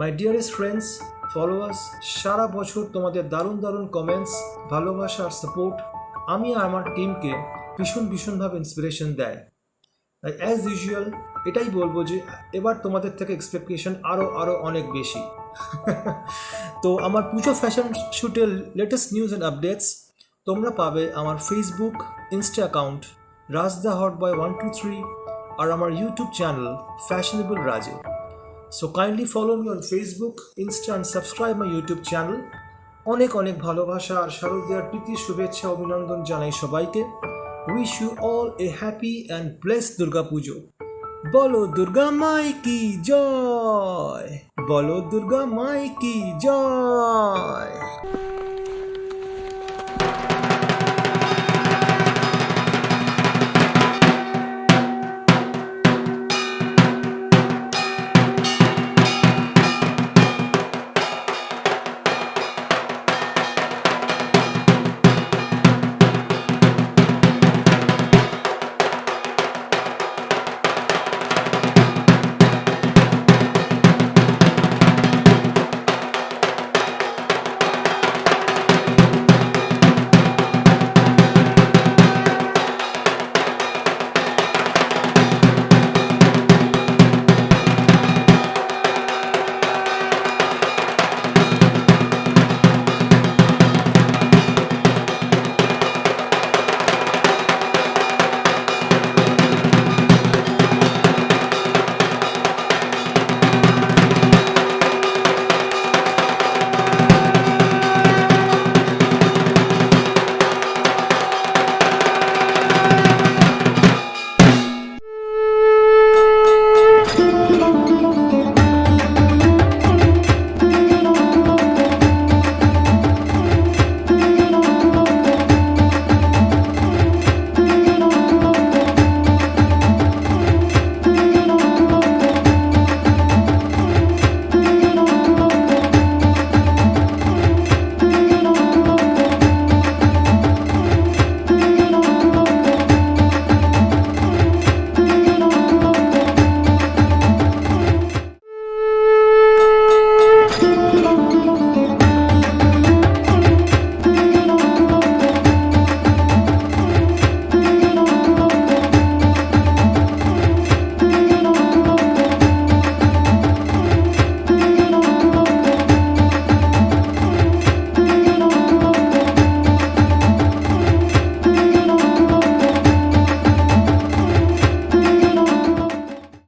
মাই dearest friends, followers, সারা বছর তোমাদের দারুণ দারুণ কমেন্টস, ভালোবাসা আর সাপোর্ট আমি আর আমার টিমকে ভীষণভাবে ইন্সপিরেশন দেয়। তাই অ্যাজ ইউজুয়াল এটাই বলবো যে এবার তোমাদের থেকে এক্সপেকটেশন আরও অনেক বেশি। তো আমার পুজো ফ্যাশন শ্যুটের লেটেস্ট নিউজ অ্যান্ড আপডেটস তোমরা পাবে আমার Facebook, Insta account Rajda hot boy 123 আর আমার ইউটিউব চ্যানেল ফ্যাশনেবল রাজে। So kindly follow me on Facebook, Insta and subscribe my YouTube channel. অনেক ভালোবাসা আর শারদীয়ার প্রীতি শুভেচ্ছা অভিনন্দন জানাই সবাইকে। Wish you all a happy and blessed Durga Puja. বলো দুর্গা মাই কি জয়, বলো দুর্গা মাই কি জয়।